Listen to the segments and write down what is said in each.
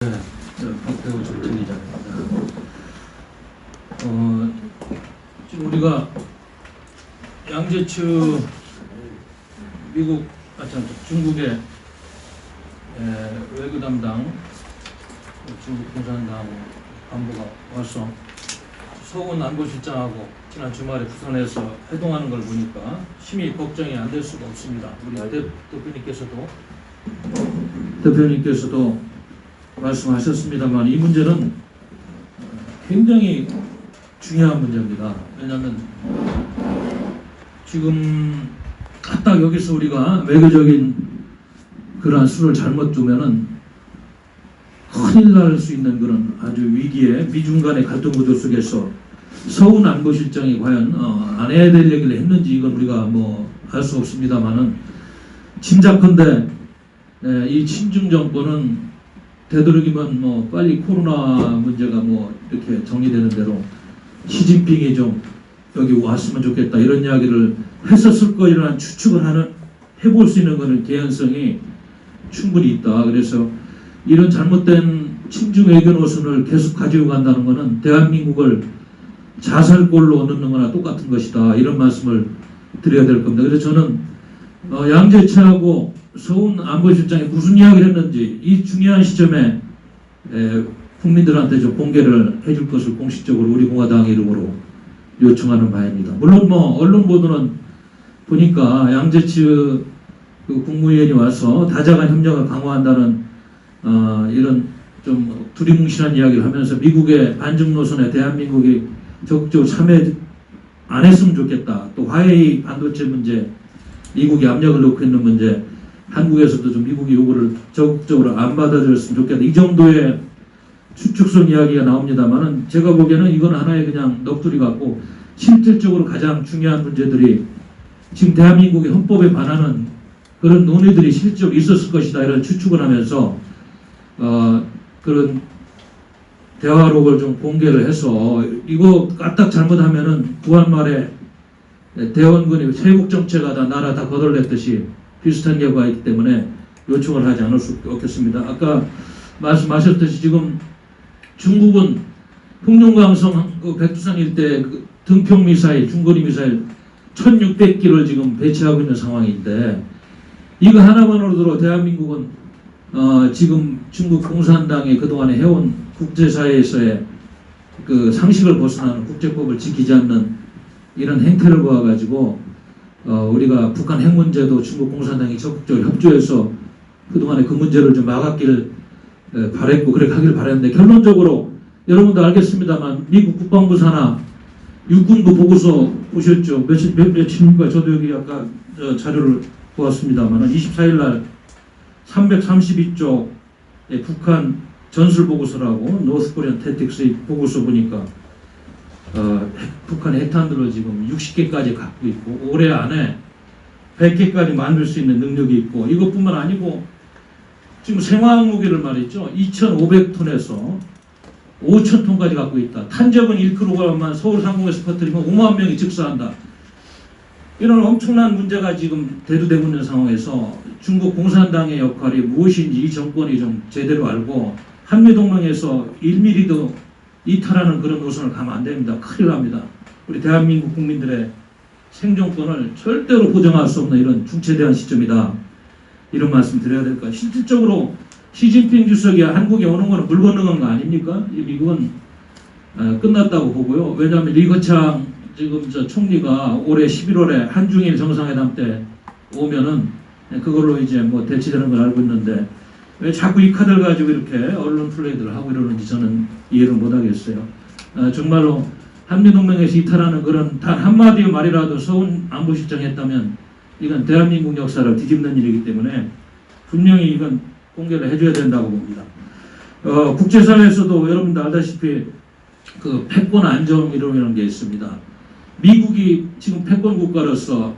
네, 박태호 정책위자입니다. 지금 우리가 양재추 중국의 외교 담당 중국 공산당 간부가 와서 서훈 안보실장하고 지난 주말에 부산에서 회동하는 걸 보니까 심히 걱정이 안 될 수가 없습니다. 우리 대표님께서도 말씀하셨습니다만 이 문제는 굉장히 중요한 문제입니다. 왜냐하면 지금 딱 여기서 우리가 외교적인 그러한 수를 잘못 두면은 큰일 날 수 있는 그런 아주 위기의 미중 간의 갈등 구도 속에서 서훈 안보실장이 과연 안 해야 될 얘기를 했는지 이건 우리가 뭐 알 수 없습니다만은 짐작컨대 이 친중 정권은 되도록이면 뭐 빨리 코로나 문제가 뭐 이렇게 정리되는 대로 시진핑이 좀 여기 왔으면 좋겠다 이런 이야기를 했었을 거라는 추측을 해볼 수 있는 거는 개연성이 충분히 있다. 그래서 이런 잘못된 친중 외교 노선을 계속 가지고 간다는 것은 대한민국을 자살골로 넣는 거나 똑같은 것이다. 이런 말씀을 드려야 될 겁니다. 그래서 저는 양재차하고 서훈 안보실장이 무슨 이야기를 했는지 이 중요한 시점에 국민들한테 좀 공개를 해줄 것을 공식적으로 우리 공화당의 이름으로 요청하는 바입니다. 물론 뭐 언론 보도는 보니까 양재츠 그 국무위원이 와서 다자간 협력을 강화한다는 이런 좀 두리뭉실한 이야기를 하면서 미국의 반중 노선에 대한민국이 적극적으로 참여 안 했으면 좋겠다. 또 화웨이 반도체 문제, 미국이 압력을 넣고 있는 문제, 한국에서도 좀 미국이 요구를 적극적으로 안 받아줬으면 좋겠다. 이 정도의 추측성 이야기가 나옵니다만은 제가 보기에는 이건 하나의 그냥 넋두리 같고 실질적으로 가장 중요한 문제들이 지금 대한민국의 헌법에 반하는 그런 논의들이 실제로 있었을 것이다. 이런 추측을 하면서 그런 대화록을 좀 공개를 해서 이거 까딱 잘못하면은 구한말에 대원군이 세국 정책하다 나라 다 거덜냈듯이 비슷한 경우가 있기 때문에 요청을 하지 않을 수 없겠습니다. 아까 말씀하셨듯이 지금 중국은 흑룡강성 백두산 일대 그 등평 미사일, 중거리 미사일 1600기를 지금 배치하고 있는 상황인데 이거 하나만으로도 대한민국은 지금 중국 공산당이 그동안에 해온 국제사회에서의 그 상식을 벗어나는 국제법을 지키지 않는 이런 행태를 보아가지고 우리가 북한 핵 문제도 중국 공산당이 적극적으로 협조해서 그동안에 그 문제를 좀 막았길 바랬고 그렇게 하길 바랬는데 결론적으로 여러분도 알겠습니다만 미국 국방부 산하 육군부 보고서 보셨죠? 며칠인가 저도 여기 아까 자료를 보았습니다만 24일 날 332쪽 북한 전술 보고서라고 노스코리안 태틱스의 보고서 보니까 북한의 핵탄두를 지금 60개까지 갖고 있고 올해 안에 100개까지 만들 수 있는 능력이 있고 이것뿐만 아니고 지금 생화학 무기를 말이죠 2,500톤에서 5,000톤까지 갖고 있다. 탄적은 1kg만 서울 상공에서 퍼뜨리면 5만 명이 즉사한다. 이런 엄청난 문제가 지금 대두되고 있는 상황에서 중국 공산당의 역할이 무엇인지 이 정권이 좀 제대로 알고 한미동맹에서 1mm도 이탈하는 그런 노선을 가면 안 됩니다. 큰일 납니다. 우리 대한민국 국민들의 생존권을 절대로 보장할 수 없는 이런 중체대한 시점이다. 이런 말씀 드려야 될 거예요. 실질적으로 시진핑 주석이 한국에 오는 거는 물 건너간 거 아닙니까? 미국은 끝났다고 보고요. 왜냐하면 리거창 지금 총리가 올해 11월에 한중일 정상회담 때 오면은 그걸로 이제 뭐 대치되는 걸 알고 있는데 왜 자꾸 이 카드를 가지고 이렇게 언론 플레이들을 하고 이러는지 저는 이해를 못하겠어요. 정말로 한미동맹에서 이탈하는 그런 단 한마디의 말이라도 서훈 안보실장이 했다면 이건 대한민국 역사를 뒤집는 일이기 때문에 분명히 이건 공개를 해줘야 된다고 봅니다. 국제사회에서도 여러분들 알다시피 그 패권 안정 이론이라는 게 있습니다. 미국이 지금 패권 국가로서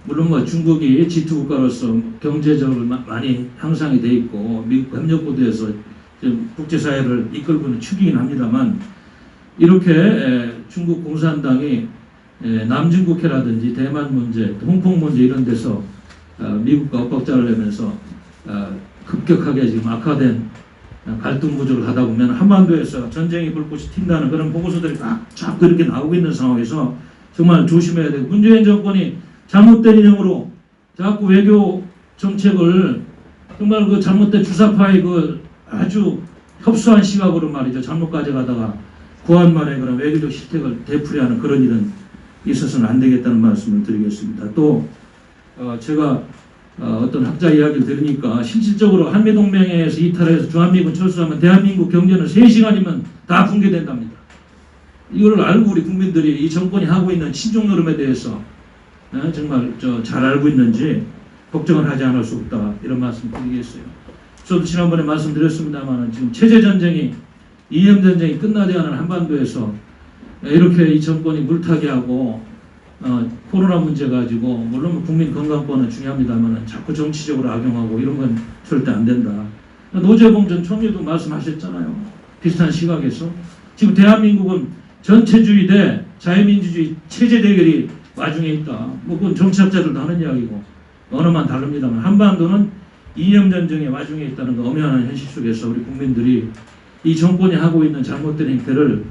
물론 뭐 중국이 G2 국가로서 경제적으로 많이 향상이 돼 있고 미국 협력구도에서 지금 국제사회를 이끌고 있는 축이긴 합니다만 이렇게 중국 공산당이 남중국해라든지 대만 문제, 홍콩 문제 이런 데서 미국과 엇박자를 내면서 급격하게 지금 악화된 갈등 구조를 하다 보면 한반도에서 전쟁의 불꽃이 튄다는 그런 보고서들이 자꾸 이렇게 나오고 있는 상황에서 정말 조심해야 되고, 문재인 정권이 잘못된 인형으로 자꾸 외교 정책을 정말 그 잘못된 주사파의 그 아주 협소한 시각으로 말이죠, 잘못 가져가다가 구한말의 그런 외교적 실택을 되풀이하는 그런 일은 있어서는 안 되겠다는 말씀을 드리겠습니다. 또 제가 어떤 학자 이야기를 들으니까 실질적으로 한미동맹에서 이탈해서 주한미군 철수하면 대한민국 경제는 3시간이면 다 붕괴된답니다. 이걸 알고 우리 국민들이 이 정권이 하고 있는 친중 노름에 대해서 정말 잘 알고 있는지 걱정을 하지 않을 수 없다, 이런 말씀 드리겠어요. 저도 지난번에 말씀드렸습니다만 지금 체제전쟁이, 이념전쟁이 끝나지 않은 한반도에서 이렇게 이 정권이 물타기하고 코로나 문제 가지고, 물론 국민 건강권은 중요합니다만 자꾸 정치적으로 악용하고 이런 건 절대 안 된다. 노재봉 전 총리도 말씀하셨잖아요. 비슷한 시각에서 지금 대한민국은 전체주의 대 자유민주주의 체제 대결이 와중에 있다. 뭐 그건 정치학자들도 하는 이야기고 언어만 다릅니다만 한반도는 이념전쟁의 와중에 있다는 그 엄연한 현실 속에서 우리 국민들이 이 정권이 하고 있는 잘못된 행태를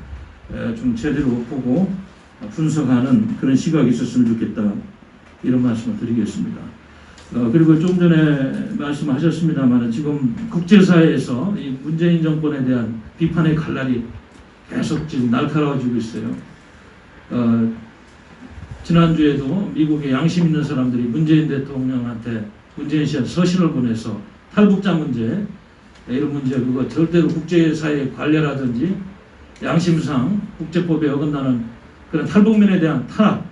좀 제대로 보고 분석하는 그런 시각이 있었으면 좋겠다, 이런 말씀을 드리겠습니다. 그리고 좀 전에 말씀하셨습니다만 지금 국제사회에서 이 문재인 정권에 대한 비판의 칼날이 계속 지금 날카로워지고 있어요. 지난주에도 미국의 양심 있는 사람들이 문재인 대통령한테, 문재인 씨한테 서신을 보내서 탈북자 문제, 이런 문제 그거 절대로 국제사회 관례라든지 양심상 국제법에 어긋나는 그런 탈북민에 대한 탄압,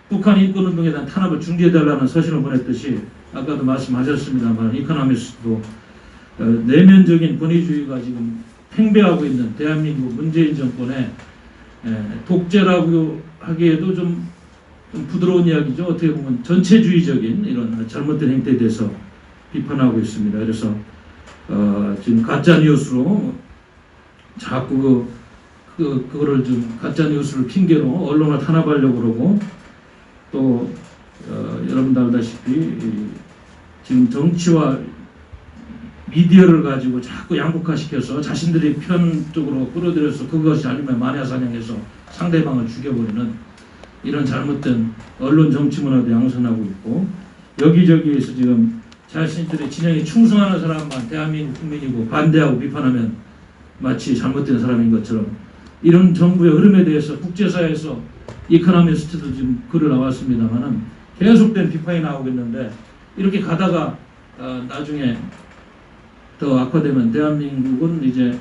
북한 인권운동에 대한 탄압을 중지해달라는 서신을 보냈듯이, 아까도 말씀하셨습니다만 이코노미스트도 내면적인 권위주의가 지금 팽배하고 있는 대한민국 문재인 정권의 독재라고 하기에도 좀 부드러운 이야기죠. 어떻게 보면 전체주의적인 이런 잘못된 행태에 대해서 비판하고 있습니다. 그래서 지금 가짜 뉴스로 자꾸 그거를 좀 가짜 뉴스를 핑계로 언론을 탄압하려고 그러고, 또 여러분도 알다시피 지금 정치와 미디어를 가지고 자꾸 양극화시켜서 자신들이 편 쪽으로 끌어들여서 그것이 아니면 마녀사냥해서 상대방을 죽여버리는 이런 잘못된 언론 정치 문화도 양산하고 있고, 여기저기에서 지금 자신들의 진영에 충성하는 사람만 대한민국 국민이고 반대하고 비판하면 마치 잘못된 사람인 것처럼, 이런 정부의 흐름에 대해서 국제사회에서 이코노미스트도 지금 글을 나왔습니다만은 계속된 비판이 나오고 있는데, 이렇게 가다가 나중에 더 악화되면 대한민국은 이제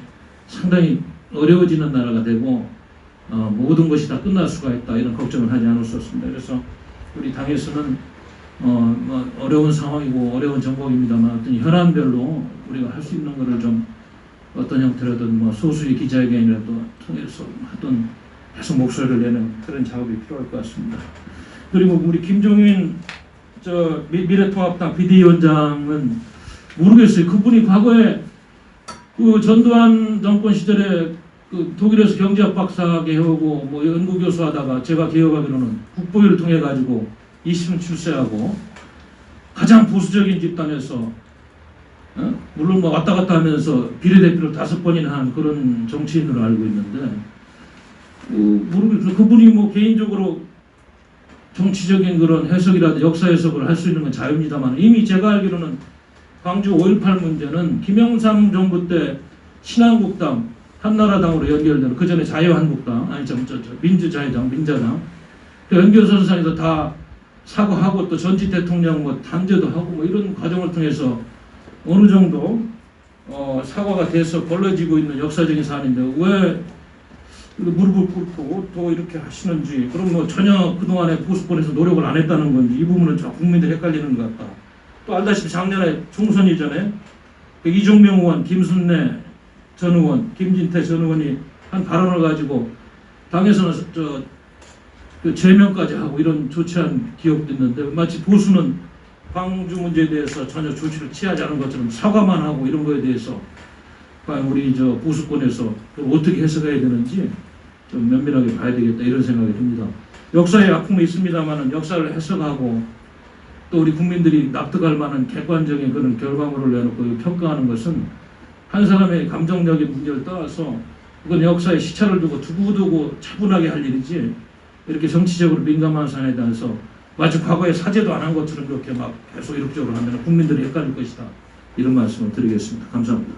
상당히 어려워지는 나라가 되고 모든 것이 다 끝날 수가 있다, 이런 걱정을 하지 않을 수 없습니다. 그래서 우리 당에서는 뭐 어려운 상황이고 어려운 정국입니다만 어떤 현안별로 우리가 할 수 있는 것을 좀 어떤 형태로든 뭐 소수의 기자회견이라도 통해서 하여튼 계속 목소리를 내는 그런 작업이 필요할 것 같습니다. 그리고 우리 김종인 미래통합당 비대위원장은 모르겠어요. 그분이 과거에 그 전두환 정권 시절에 그 독일에서 경제학 박사학위 해오고 뭐 연구교수하다가 제가 기억하기로는 국보위를 통해 가지고 20년 출세하고 가장 보수적인 집단에서 물론 뭐 왔다 갔다 하면서 비례대표를 5번이나 한 그런 정치인으로 알고 있는데, 모르겠어요. 그분이 뭐 개인적으로 정치적인 그런 해석이라든지 역사 해석을 할 수 있는 건 자유입니다만, 이미 제가 알기로는 광주 5.18 문제는 김영삼 정부 때 신한국당, 한나라당으로 연결되는, 그 전에 자유한국당, 민주자유당, 민자당, 그 연결선상에서 다 사과하고 또 전직 대통령 뭐 단죄도 하고 뭐 이런 과정을 통해서 어느 정도 사과가 돼서 벌어지고 있는 역사적인 사안인데, 왜 무릎을 꿇고 또 이렇게 하시는지, 그럼 뭐 전혀 그동안에 보수권에서 노력을 안 했다는 건지, 이 부분은 저 국민들이 헷갈리는 것 같다. 또 알다시피 작년에 총선 이전에 이종명 의원, 김순례 전 의원, 김진태 전 의원이 한 발언을 가지고 당에서는 그 제명까지 하고 이런 조치한 기억도 있는데, 마치 보수는 광주 문제에 대해서 전혀 조치를 취하지 않은 것처럼 사과만 하고 이런 거에 대해서 과연 우리 보수권에서 어떻게 해석해야 되는지 좀 면밀하게 봐야 되겠다, 이런 생각이 듭니다. 역사의 아픔이 있습니다만 역사를 해석하고 또 우리 국민들이 납득할 만한 객관적인 그런 결과물을 내놓고 평가하는 것은 한 사람의 감정적인 문제를 떠나서 이건 역사에 시차를 두고 두고두고 차분하게 할 일이지 이렇게 정치적으로 민감한 사안에 대해서 마치 과거에 사죄도 안 한 것처럼 그렇게 막 계속 이렇게 하면 국민들이 헷갈릴 것이다. 이런 말씀을 드리겠습니다. 감사합니다.